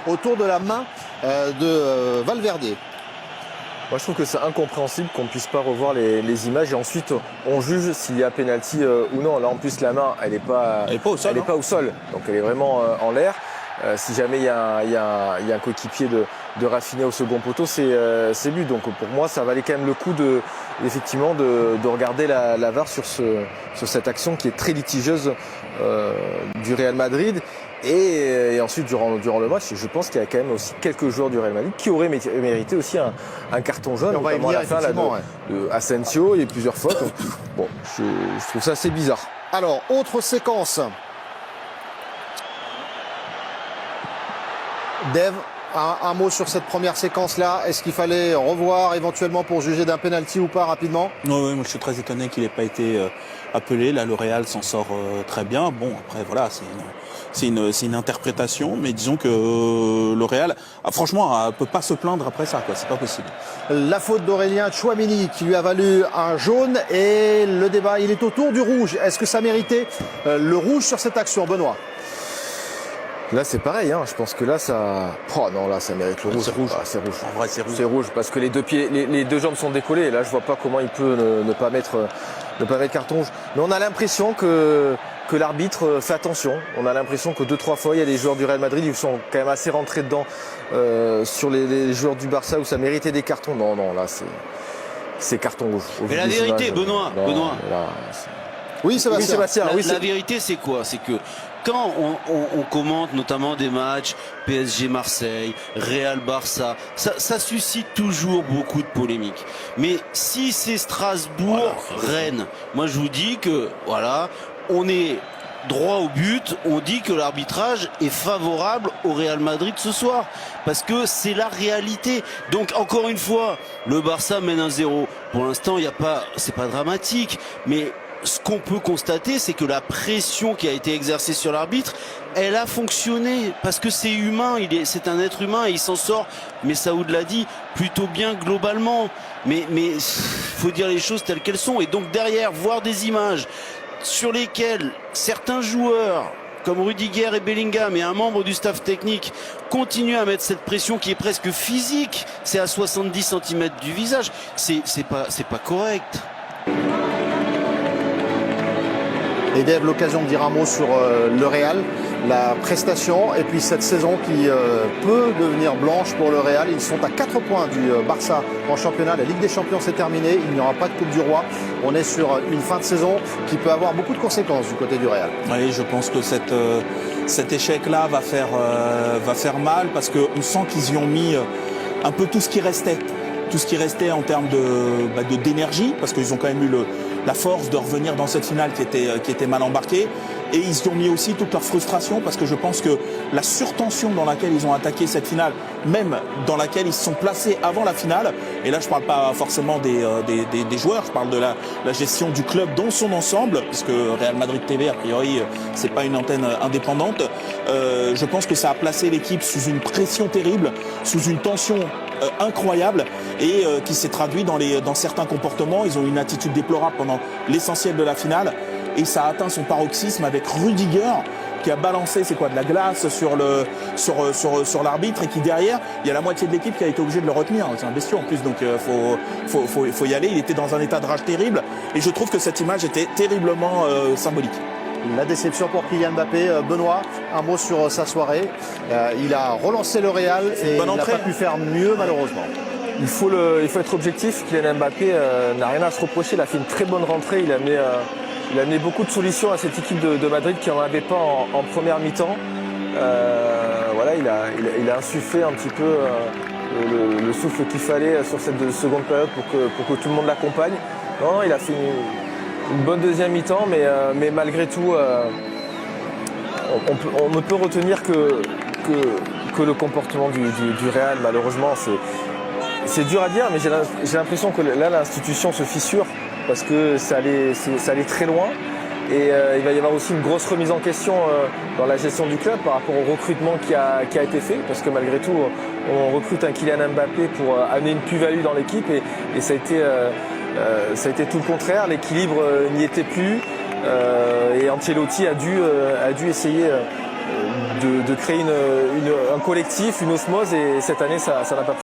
autour de la main de Valverde. Moi, je trouve que c'est incompréhensible qu'on ne puisse pas revoir les images et ensuite on juge s'il y a pénalty ou non. Là, en plus, la main, elle n'est pas au sol, donc elle est vraiment en l'air. Si jamais il y a un coéquipier de Rafinha au second poteau, c'est but. Donc pour moi, ça valait quand même le coup de regarder la VAR sur cette action qui est très litigieuse du Real Madrid. Et ensuite, durant le match, je pense qu'il y a quand même aussi quelques joueurs du Real Madrid qui auraient mérité aussi un carton jaune, notamment à la fin de Asensio. Il y a plusieurs fautes. Donc, bon, je trouve ça assez bizarre. Alors, autre séquence. Dave, un mot sur cette première séquence-là. Est-ce qu'il fallait revoir éventuellement pour juger d'un penalty ou pas rapidement? Oui, moi je suis très étonné qu'il n'ait pas été appelé. Là, le Real s'en sort très bien. Bon, après, voilà, c'est une interprétation, mais disons que le Real, franchement, peut pas se plaindre après ça, quoi. C'est pas possible. La faute d'Aurélien Tchouaméni qui lui a valu un jaune et le débat, il est autour du rouge. Est-ce que ça méritait le rouge sur cette action, Benoît? Là, c'est pareil, hein. Je pense que là, ça... Oh non, là, ça mérite le rouge. C'est rouge. Ah, c'est rouge. En vrai, c'est rouge. C'est rouge parce que les deux jambes sont décollées. Et là, je vois pas comment il peut ne pas mettre carton rouge. Mais on a l'impression que l'arbitre fait attention. On a l'impression que 2-3 fois, il y a des joueurs du Real Madrid qui sont quand même assez rentrés dedans sur les joueurs du Barça où ça méritait des cartons. Non, là, c'est carton rouge. Mais la vérité, Benoît. Oui, Sébastien. La vérité, c'est quoi? C'est que quand on commente notamment des matchs PSG Marseille, Real Barça, ça suscite toujours beaucoup de polémiques. Mais si c'est Strasbourg, Rennes, moi je vous dis que voilà, on est droit au but, on dit que l'arbitrage est favorable au Real Madrid ce soir parce que c'est la réalité. Donc encore une fois, le Barça mène 1-0. Pour l'instant, c'est pas dramatique, mais ce qu'on peut constater, c'est que la pression qui a été exercée sur l'arbitre, elle a fonctionné parce que c'est humain, c'est un être humain et il s'en sort. Mais Saoud l'a dit plutôt bien globalement. Mais faut dire les choses telles qu'elles sont. Et donc derrière, voir des images sur lesquelles certains joueurs comme Rudiger et Bellingham et un membre du staff technique continuent à mettre cette pression qui est presque physique. C'est à 70 cm du visage. C'est pas correct. Et Dave, l'occasion de dire un mot sur le Real, la prestation et puis cette saison qui peut devenir blanche pour le Real. Ils sont à 4 points du Barça en championnat. La Ligue des Champions s'est terminée. Il n'y aura pas de Coupe du Roi. On est sur une fin de saison qui peut avoir beaucoup de conséquences du côté du Real. Oui, je pense que cet échec-là va faire mal parce qu'on sent qu'ils y ont mis un peu tout ce qui restait. Tout ce qui restait en termes d'énergie, parce qu'ils ont quand même eu la force de revenir dans cette finale qui était mal embarquée. Et ils y ont mis aussi toute leur frustration, parce que je pense que la surtension dans laquelle ils ont attaqué cette finale, même dans laquelle ils se sont placés avant la finale, et là je ne parle pas forcément des joueurs, je parle de la gestion du club dans son ensemble, puisque Real Madrid TV, a priori, c'est pas une antenne indépendante. Je pense que ça a placé l'équipe sous une pression terrible, sous une tension incroyable et qui s'est traduit dans certains comportements. Ils ont eu une attitude déplorable pendant l'essentiel de la finale et ça a atteint son paroxysme avec Rudiger qui a balancé de la glace sur l'arbitre et qui derrière il y a la moitié de l'équipe qui a été obligée de le retenir. C'est un bestiau en plus, donc faut y aller. Il était dans un état de rage terrible et je trouve que cette image était terriblement symbolique. La déception pour Kylian Mbappé. Benoît, un mot sur sa soirée. Il a relancé le Real et il n'a pas pu faire mieux malheureusement. Il faut être objectif. Kylian Mbappé n'a rien à se reprocher. Il a fait une très bonne rentrée. Il a amené beaucoup de solutions à cette équipe de Madrid qui n'en avait pas en première mi-temps. Voilà, il a insufflé un petit peu le souffle qu'il fallait sur cette seconde période pour que tout le monde l'accompagne. Non, il a fait une bonne deuxième mi-temps, mais malgré tout, on ne peut retenir que le comportement du Real. Malheureusement, c'est dur à dire, mais j'ai l'impression que là, l'institution se fissure parce que ça allait très loin. Et il va y avoir aussi une grosse remise en question dans la gestion du club par rapport au recrutement qui a été fait, parce que malgré tout, on recrute un Kylian Mbappé pour amener une plus-value dans l'équipe et ça a été tout le contraire. L'équilibre n'y était plus et Ancelotti a dû essayer créer un collectif, une osmose, et cette année ça n'a pas pris.